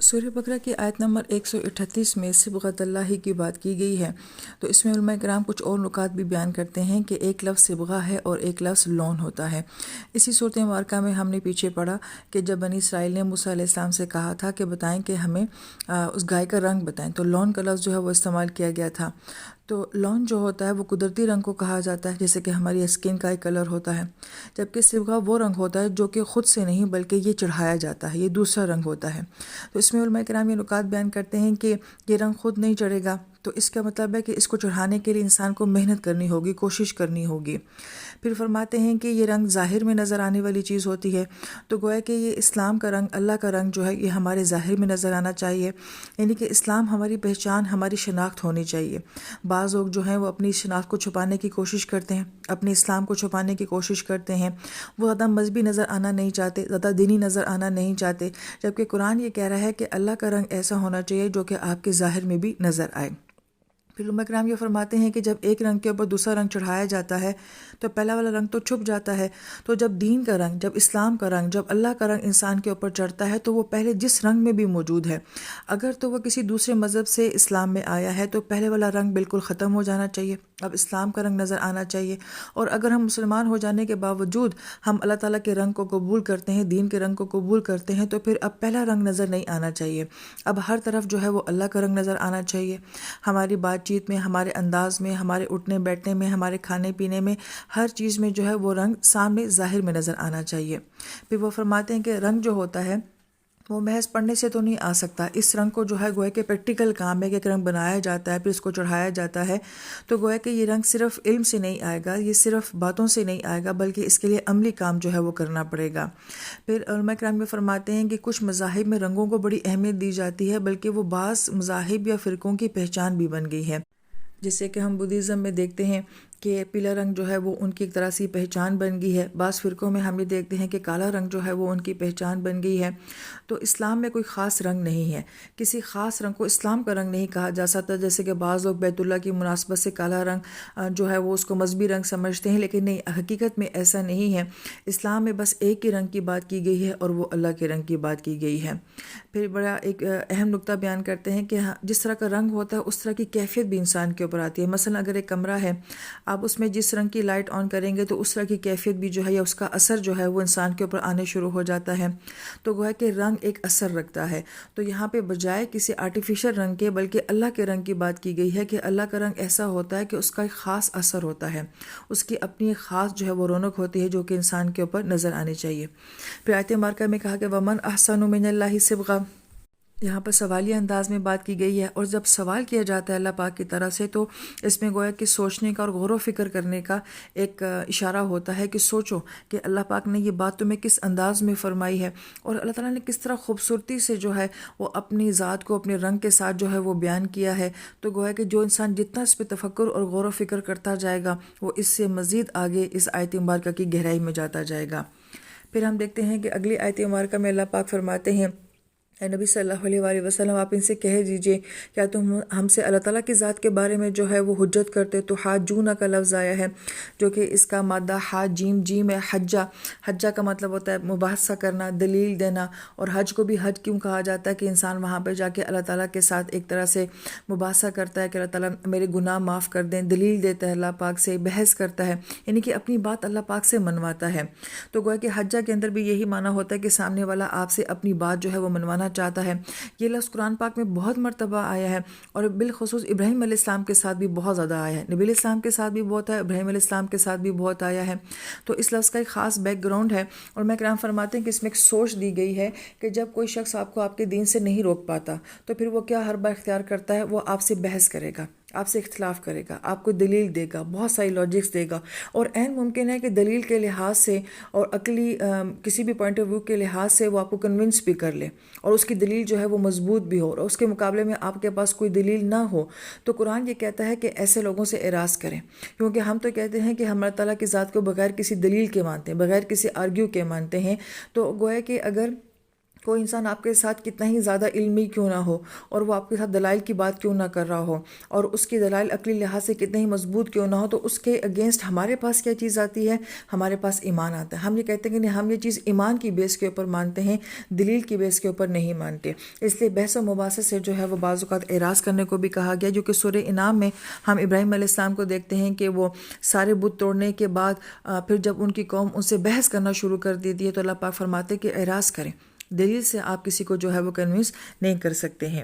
سورہ بقرہ کی آیت نمبر 138 میں صبغۃ اللہ کی بات کی گئی ہے، تو اس میں علماء کرام کچھ اور نکات بھی بیان کرتے ہیں کہ ایک لفظ صبغہ ہے اور ایک لفظ لون ہوتا ہے۔ اسی صورت مبارکہ میں ہم نے پیچھے پڑھا کہ جب بنی اسرائیل نے موسیٰ علیہ السلام سے کہا تھا کہ بتائیں کہ ہمیں اس گائے کا رنگ بتائیں، تو لون کا لفظ جو ہے وہ استعمال کیا گیا تھا۔ تو لون جو ہوتا ہے وہ قدرتی رنگ کو کہا جاتا ہے، جیسے کہ ہماری اسکن کا ایک کلر ہوتا ہے، جبکہ صبغہ وہ رنگ ہوتا ہے جو کہ خود سے نہیں بلکہ یہ چڑھایا جاتا ہے، یہ دوسرا رنگ ہوتا ہے۔ تو اس میں علماء کرام یہ نکات بیان کرتے ہیں کہ یہ رنگ خود نہیں چڑھے گا، تو اس کا مطلب ہے کہ اس کو چڑھانے کے لیے انسان کو محنت کرنی ہوگی، کوشش کرنی ہوگی۔ پھر فرماتے ہیں کہ یہ رنگ ظاہر میں نظر آنے والی چیز ہوتی ہے، تو گویا کہ یہ اسلام کا رنگ، اللہ کا رنگ جو ہے یہ ہمارے ظاہر میں نظر آنا چاہیے، یعنی کہ اسلام ہماری پہچان، ہماری شناخت ہونی چاہیے۔ بعض لوگ جو ہیں وہ اپنی شناخت کو چھپانے کی کوشش کرتے ہیں، اپنے اسلام کو چھپانے کی کوشش کرتے ہیں، وہ زیادہ مذہبی نظر آنا نہیں چاہتے، زیادہ دینی نظر آنا نہیں چاہتے، جبکہ قرآن یہ کہہ رہا ہے کہ اللہ کا رنگ ایسا ہونا چاہیے جو کہ آپ کے ظاہر میں بھی نظر آئے۔ پھر علماء کرام یہ فرماتے ہیں کہ جب ایک رنگ کے اوپر دوسرا رنگ چڑھایا جاتا ہے تو پہلا والا رنگ تو چھپ جاتا ہے، تو جب دین کا رنگ، جب اسلام کا رنگ، جب اللہ کا رنگ انسان کے اوپر چڑھتا ہے تو وہ پہلے جس رنگ میں بھی موجود ہے، اگر تو وہ کسی دوسرے مذہب سے اسلام میں آیا ہے تو پہلے والا رنگ بالکل ختم ہو جانا چاہیے، اب اسلام کا رنگ نظر آنا چاہیے۔ اور اگر ہم مسلمان ہو جانے کے باوجود ہم اللہ تعالیٰ کے رنگ کو قبول کرتے ہیں، دین کے رنگ کو قبول کرتے ہیں، تو پھر اب پہلا رنگ نظر نہیں آنا چاہیے، اب ہر طرف جو ہے وہ اللہ کا رنگ نظر آنا چاہیے۔ ہماری بات چیت میں، ہمارے انداز میں، ہمارے اٹھنے بیٹھنے میں، ہمارے کھانے پینے میں، ہر چیز میں جو ہے وہ رنگ سامنے ظاہر میں نظر آنا چاہیے۔ پھر وہ فرماتے ہیں کہ رنگ جو ہوتا ہے وہ محض پڑھنے سے تو نہیں آ سکتا، اس رنگ کو جو ہے گویا کہ پریکٹیکل کام ہے کہ ایک رنگ بنایا جاتا ہے، پھر اس کو چڑھایا جاتا ہے، تو گویا کہ یہ رنگ صرف علم سے نہیں آئے گا، یہ صرف باتوں سے نہیں آئے گا، بلکہ اس کے لیے عملی کام جو ہے وہ کرنا پڑے گا۔ پھر علماء کرام میں فرماتے ہیں کہ کچھ مذاہب میں رنگوں کو بڑی اہمیت دی جاتی ہے، بلکہ وہ بعض مذاہب یا فرقوں کی پہچان بھی بن گئی ہے، جیسے کہ ہم بدھزم میں دیکھتے ہیں کہ پیلا رنگ جو ہے وہ ان کی ایک طرح سے پہچان بن گئی ہے، بعض فرقوں میں ہم یہ دیکھتے ہیں کہ کالا رنگ جو ہے وہ ان کی پہچان بن گئی ہے۔ تو اسلام میں کوئی خاص رنگ نہیں ہے، کسی خاص رنگ کو اسلام کا رنگ نہیں کہا جا سکتا، جیسے کہ بعض لوگ بیت اللہ کی مناسبت سے کالا رنگ جو ہے وہ اس کو مذہبی رنگ سمجھتے ہیں، لیکن نہیں، حقیقت میں ایسا نہیں ہے۔ اسلام میں بس ایک ہی رنگ کی بات کی گئی ہے اور وہ اللہ کے رنگ کی بات کی گئی ہے۔ پھر بڑا ایک اہم نقطہ بیان کرتے ہیں کہ جس طرح کا رنگ ہوتا ہے اس طرح کی کیفیت بھی انسان کے اوپر آتی ہے۔ مثلا اگر ایک کمرہ ہے، آپ اس میں جس رنگ کی لائٹ آن کریں گے تو اس طرح کی کیفیت بھی جو ہے یا اس کا اثر جو ہے وہ انسان کے اوپر آنے شروع ہو جاتا ہے۔ تو گویا کہ رنگ ایک اثر رکھتا ہے، تو یہاں پہ بجائے کسی آرٹیفیشل رنگ کے بلکہ اللہ کے رنگ کی بات کی گئی ہے کہ اللہ کا رنگ ایسا ہوتا ہے کہ اس کا ایک خاص اثر ہوتا ہے، اس کی اپنی ایک خاص جو ہے وہ رونق ہوتی ہے جو کہ انسان کے اوپر نظر آنی چاہیے۔ پھر آیت مبارکہ میں کہا کہ وَمَنْ أَحْسَنُ مِنَ اللَّهِ صِبْغًا، یہاں پر سوالیہ انداز میں بات کی گئی ہے، اور جب سوال کیا جاتا ہے اللہ پاک کی طرف سے تو اس میں گویا کہ سوچنے کا اور غور و فکر کرنے کا ایک اشارہ ہوتا ہے کہ سوچو کہ اللہ پاک نے یہ بات تمہیں کس انداز میں فرمائی ہے، اور اللہ تعالیٰ نے کس طرح خوبصورتی سے جو ہے وہ اپنی ذات کو اپنے رنگ کے ساتھ جو ہے وہ بیان کیا ہے۔ تو گویا کہ جو انسان جتنا اس پہ تفکر اور غور و فکر کرتا جائے گا وہ اس سے مزید آگے اس آیت مبارکہ کی گہرائی میں جاتا جائے گا۔ پھر ہم دیکھتے ہیں کہ اگلی آیت مبارکہ میں اللہ پاک فرماتے ہیں، اے نبی صلی اللہ علیہ وآلہ وسلم آپ ان سے کہہ دیجئے کیا تم ہم سے اللہ تعالیٰ کی ذات کے بارے میں جو ہے وہ حجت کرتے؟ تو حاجونہ کا لفظ آیا ہے جو کہ اس کا مادہ حاج جیم جیم ہے، حجہ، حجہ کا مطلب ہوتا ہے مباحثہ کرنا، دلیل دینا، اور حج کو بھی حج کیوں کہا جاتا ہے کہ انسان وہاں پہ جا کے اللہ تعالیٰ کے ساتھ ایک طرح سے مباحثہ کرتا ہے کہ اللہ تعالیٰ میرے گناہ معاف کر دیں، دلیل دیتا ہے اللہ پاک سے، بحث کرتا ہے، یعنی کہ اپنی بات اللہ پاک سے منواتا ہے۔ تو گویا کہ حجہ کے اندر بھی یہی معنی ہوتا ہے کہ سامنے والا آپ سے اپنی بات جو ہے وہ منوانا چاہتا ہے۔ یہ لفظ قرآن پاک میں بہت مرتبہ آیا ہے، اور بالخصوص ابراہیم علیہ السلام کے ساتھ بھی بہت زیادہ آیا ہے، نبی علیہ السلام کے ساتھ بھی بہت ہے، ابراہیم علیہ السلام کے ساتھ بھی بہت آیا ہے۔ تو اس لفظ کا ایک خاص بیک گراؤنڈ ہے، اور میں کرام فرماتے ہیں کہ اس میں ایک سوچ دی گئی ہے کہ جب کوئی شخص آپ کو آپ کے دین سے نہیں روک پاتا تو پھر وہ کیا حربہ اختیار کرتا ہے، وہ آپ سے بحث کرے گا، آپ سے اختلاف کرے گا، آپ کو دلیل دے گا، بہت ساری لاجکس دے گا، اور عین ممکن ہے کہ دلیل کے لحاظ سے اور عقلی کسی بھی پوائنٹ آف ویو کے لحاظ سے وہ آپ کو کنونس بھی کر لے، اور اس کی دلیل جو ہے وہ مضبوط بھی ہو، اور اس کے مقابلے میں آپ کے پاس کوئی دلیل نہ ہو۔ تو قرآن یہ کہتا ہے کہ ایسے لوگوں سے اعراض کریں، کیونکہ ہم تو کہتے ہیں کہ ہم اللہ تعالیٰ کی ذات کو بغیر کسی دلیل کے مانتے ہیں، بغیر کسی آرگیو کے مانتے ہیں۔ تو گویا کہ اگر کوئی انسان آپ کے ساتھ کتنا ہی زیادہ علمی کیوں نہ ہو اور وہ آپ کے ساتھ دلائل کی بات کیوں نہ کر رہا ہو اور اس کی دلائل عقلی لحاظ سے کتنے ہی مضبوط کیوں نہ ہو، تو اس کے اگینسٹ ہمارے پاس کیا چیز آتی ہے؟ ہمارے پاس ایمان آتا ہے۔ ہم یہ کہتے ہیں کہ نہیں، ہم یہ چیز ایمان کی بیس کے اوپر مانتے ہیں، دلیل کی بیس کے اوپر نہیں مانتے۔ اس لیے بحث و مباحثے سے جو ہے وہ بعض اوقات اعراض کرنے کو بھی کہا گیا، جو کہ سورہ انعام میں ہم ابراہیم علیہ السلام کو دیکھتے ہیں کہ وہ سارے بت توڑنے کے بعد پھر جب ان کی قوم ان سے بحث کرنا شروع کر دیتی ہے تو اللہ پاک فرماتے ہیں کہ اعراض کریں، دلیل سے آپ کسی کو جو ہے وہ کنوینس نہیں کر سکتے ہیں۔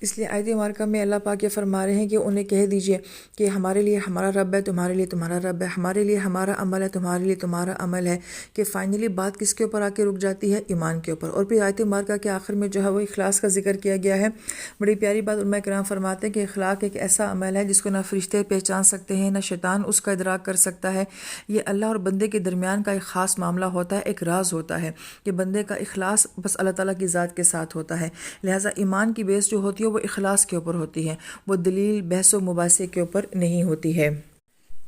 اس لیے آیت مبارکہ میں اللہ پاک یہ فرما رہے ہیں کہ انہیں کہہ دیجئے کہ ہمارے لیے ہمارا رب ہے، تمہارے لیے تمہارا رب ہے، ہمارے لیے ہمارا عمل ہے، تمہارے لیے تمہارا عمل ہے، کہ فائنلی بات کس کے اوپر آ کے رک جاتی ہے؟ ایمان کے اوپر۔ اور پھر آیت مبارکہ کے آخر میں جو ہے وہ اخلاص کا ذکر کیا گیا ہے۔ بڑی پیاری بات علماء کرام فرماتے ہیں کہ اخلاق ایک ایسا عمل ہے جس کو نہ فرشتے پہچان سکتے ہیں، نہ شیطان اس کا ادراک کر سکتا ہے۔ یہ اللہ اور بندے کے درمیان کا ایک خاص معاملہ ہوتا ہے، ایک راز ہوتا ہے کہ بندے کا اخلاص بس اللہ تعالیٰ کی ذات کے ساتھ ہوتا ہے۔ لہٰذا ایمان کی بیس جو ہوتی ہے وہ اخلاص کے اوپر ہوتی ہے، وہ دلیل بحث و مباحثے کے اوپر نہیں ہوتی ہے۔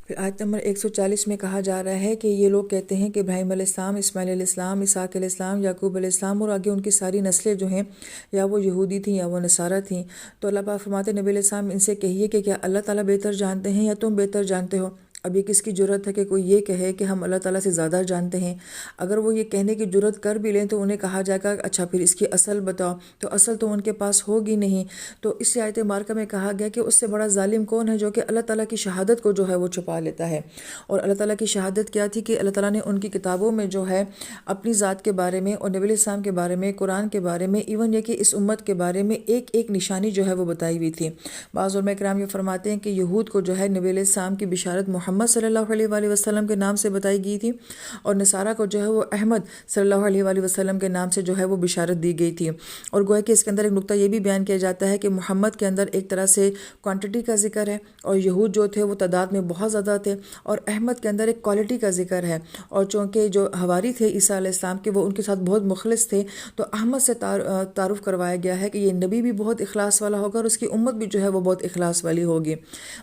پھر آیت نمبر 140 میں کہا جا رہا ہے کہ یہ لوگ کہتے ہیں کہ ابراہیم علیہ السلام، اسماعیل علیہ السلام، اسحاق علیہ السلام، یعقوب علیہ السلام اور آگے ان کی ساری نسلیں جو ہیں یا وہ یہودی تھیں یا وہ نصارہ تھیں۔ تو اللہ پاک فرماتے ہیں نبی علیہ السلام ان سے کہیے کہ کیا اللہ تعالیٰ بہتر جانتے ہیں یا تم بہتر جانتے ہو؟ اب یہ کس کی جرت ہے کہ کوئی یہ کہے کہ ہم اللہ تعالیٰ سے زیادہ جانتے ہیں؟ اگر وہ یہ کہنے کی جرت کر بھی لیں تو انہیں کہا جائے گا اچھا پھر اس کی اصل بتاؤ، تو اصل تو ان کے پاس ہوگی نہیں۔ تو اس آیت مبارکہ میں کہا گیا کہ اس سے بڑا ظالم کون ہے جو کہ اللہ تعالیٰ کی شہادت کو جو ہے وہ چھپا لیتا ہے۔ اور اللہ تعالیٰ کی شہادت کیا تھی کہ اللہ تعالیٰ نے ان کی کتابوں میں جو ہے اپنی ذات کے بارے میں اور نبی علیہ السلام کے بارے میں، قرآن کے بارے میں، ایون یہ کہ اس امت کے بارے میں ایک ایک نشانی جو ہے وہ بتائی ہوئی تھی۔ بعض علماء کرام یہ فرماتے ہیں کہ یہود کو جو ہے نبی علیہ السلام کی بشارت محمد صلی اللہ علیہ وآلہ وسلم کے نام سے بتائی گئی تھی، اور نصارہ کو جو ہے وہ احمد صلی اللہ علیہ وآلہ وسلم کے نام سے جو ہے وہ بشارت دی گئی تھی۔ اور گویا کہ اس کے اندر ایک نقطہ یہ بھی بیان کیا جاتا ہے کہ محمد کے اندر ایک طرح سے کوانٹٹی کا ذکر ہے، اور یہود جو تھے وہ تعداد میں بہت زیادہ تھے، اور احمد کے اندر ایک کوالٹی کا ذکر ہے۔ اور چونکہ جو حواری تھے عیسیٰ علیہ السلام کے وہ ان کے ساتھ بہت مخلص تھے، تو احمد سے تعارف کروایا گیا ہے کہ یہ نبی بھی بہت اخلاص والا ہوگا اور اس کی امت بھی جو ہے وہ بہت اخلاص والی ہوگی۔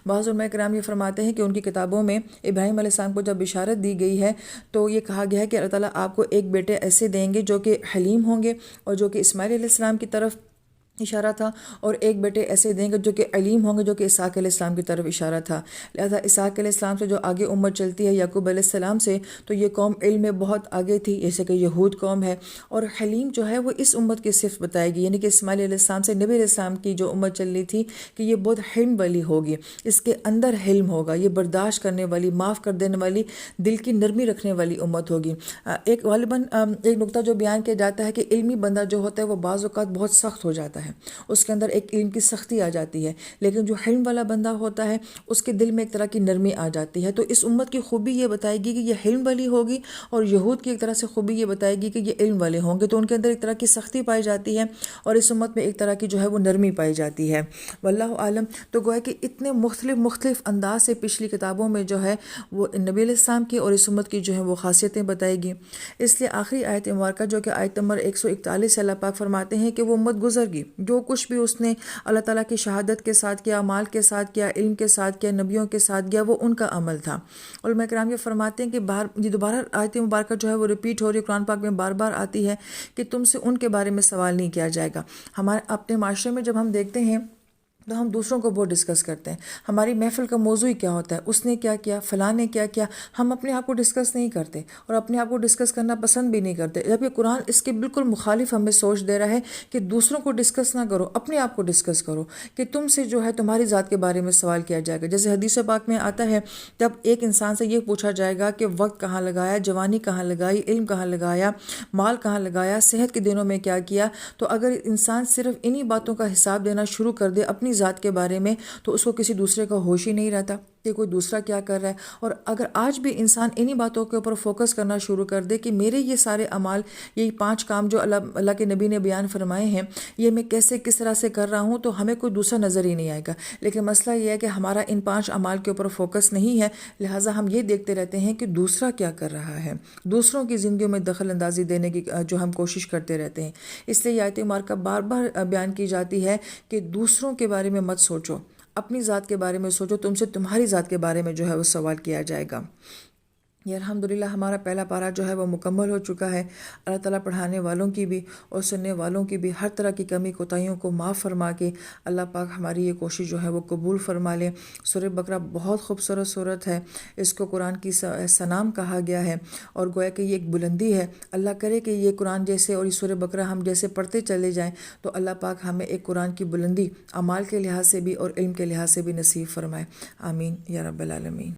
بعض علماء کرام یہ فرماتے ہیں کہ ان کی کتابوں میں ابراہیم علیہ السلام کو جب بشارت دی گئی ہے تو یہ کہا گیا ہے کہ اللہ تعالیٰ آپ کو ایک بیٹے ایسے دیں گے جو کہ حلیم ہوں گے، اور جو کہ اسماعیل علیہ السلام کی طرف اشارہ تھا، اور ایک بیٹے ایسے دیں گے جو کہ علیم ہوں گے، جو کہ اسحاق علیہ السلام کی طرف اشارہ تھا۔ لہذا اسحاق علیہ السلام سے جو آگے امت چلتی ہے یعقوب علیہ السلام سے، تو یہ قوم علم میں بہت آگے تھی، جیسے کہ یہود قوم ہے، اور حلیم جو ہے وہ اس امت کی صفت بتائی گئی، یعنی کہ اسماعیل علیہ السلام سے نبی علیہ السلام کی جو امت چل رہی تھی کہ یہ بہت حلم والی ہوگی، اس کے اندر حلم ہوگا، یہ برداشت کرنے والی، معاف کر دینے والی، دل کی نرمی رکھنے والی امت ہوگی۔ ایک غالباً ایک نقطہ جو بیان کیا جاتا ہے کہ علمی بندہ جو ہوتا ہے وہ بعض اوقات بہت سخت ہو جاتا ہے، اس کے اندر ایک علم کی سختی آ جاتی ہے، لیکن جو حلم والا بندہ ہوتا ہے اس کے دل میں ایک طرح کی نرمی آ جاتی ہے۔ تو اس امت کی خوبی یہ بتائے گی کہ یہ حلم والی ہوگی، اور یہود کی ایک طرح سے خوبی یہ بتائے گی کہ یہ علم والے ہوں گے، تو ان کے اندر ایک طرح کی سختی پائی جاتی ہے، اور اس امت میں ایک طرح کی جو ہے وہ نرمی پائی جاتی ہے۔ واللہ عالم۔ تو گویا کہ اتنے مختلف انداز سے پچھلی کتابوں میں جو ہے وہ نبی علیہ السلام کی اور اس امت کی جو ہے وہ خاصیتیں بتائی گی۔ اس لیے آخری آیت مبارکہ جو کہ آیت نمبر 141 سے اللہ پاک فرماتے ہیں کہ وہ امت گزر گئی، جو کچھ بھی اس نے اللہ تعالیٰ کی شہادت کے ساتھ کیا، مال کے ساتھ کیا، علم کے ساتھ کیا، نبیوں کے ساتھ کیا، وہ ان کا عمل تھا۔ علماء کرام یہ فرماتے ہیں کہ یہ دوبارہ آیت مبارکہ جو ہے وہ ریپیٹ ہو رہی ہے، قرآن پاک میں بار بار آتی ہے کہ تم سے ان کے بارے میں سوال نہیں کیا جائے گا۔ ہمارے اپنے معاشرے میں جب ہم دیکھتے ہیں تو ہم دوسروں کو بہت ڈسکس کرتے ہیں، ہماری محفل کا موضوع ہی کیا ہوتا ہے، اس نے کیا کیا، فلاں نے کیا کیا، ہم اپنے آپ کو ڈسکس نہیں کرتے اور اپنے آپ کو ڈسکس کرنا پسند بھی نہیں کرتے، جبکہ قرآن اس کے بالکل مخالف ہمیں سوچ دے رہا ہے کہ دوسروں کو ڈسکس نہ کرو، اپنے آپ کو ڈسکس کرو، کہ تم سے جو ہے تمہاری ذات کے بارے میں سوال کیا جائے گا۔ جیسے حدیث پاک میں آتا ہے جب ایک انسان سے یہ پوچھا جائے گا کہ وقت کہاں لگایا، جوانی کہاں لگائی، علم کہاں لگایا، مال کہاں لگایا، صحت کے دنوں میں کیا کیا، تو اگر انسان صرف انہی باتوں کا حساب دینا شروع کر دے اپنی ذات کے بارے میں تو اس کو کسی دوسرے کا ہوش ہی نہیں رہتا کہ کوئی دوسرا کیا کر رہا ہے۔ اور اگر آج بھی انسان انہی باتوں کے اوپر فوکس کرنا شروع کر دے کہ میرے یہ سارے اعمال، یہی 5 کام جو اللہ کے نبی نے بیان فرمائے ہیں، یہ میں کیسے کس طرح سے کر رہا ہوں، تو ہمیں کوئی دوسرا نظر ہی نہیں آئے گا۔ لیکن مسئلہ یہ ہے کہ ہمارا ان 5 اعمال کے اوپر فوکس نہیں ہے، لہٰذا ہم یہ دیکھتے رہتے ہیں کہ دوسرا کیا کر رہا ہے، دوسروں کی زندگیوں میں دخل اندازی دینے کی جو ہم کوشش کرتے رہتے ہیں۔ اس لیے یہ آیت مبارکہ بار بار بیان کی جاتی ہے کہ دوسروں کے بارے میں مت سوچو، اپنی ذات کے بارے میں سوچو، تم سے تمہاری ذات کے بارے میں جو ہے وہ سوال کیا جائے گا۔ یہ الحمدللہ ہمارا پہلا پارہ جو ہے وہ مکمل ہو چکا ہے۔ اللہ تعالیٰ پڑھانے والوں کی بھی اور سننے والوں کی بھی ہر طرح کی کمی کوتاہیوں کو معاف فرما کے اللہ پاک ہماری یہ کوشش جو ہے وہ قبول فرما لے۔ سورہ بقرہ بہت خوبصورت صورت ہے، اس کو قرآن کی سنام کہا گیا ہے، اور گویا کہ یہ ایک بلندی ہے۔ اللہ کرے کہ یہ قرآن جیسے اور یہ سورہ بقرہ ہم جیسے پڑھتے چلے جائیں تو اللہ پاک ہمیں ایک قرآن کی بلندی اعمال کے لحاظ سے بھی اور علم کے لحاظ سے بھی نصیب فرمائے۔ آمین یا رب العالمین۔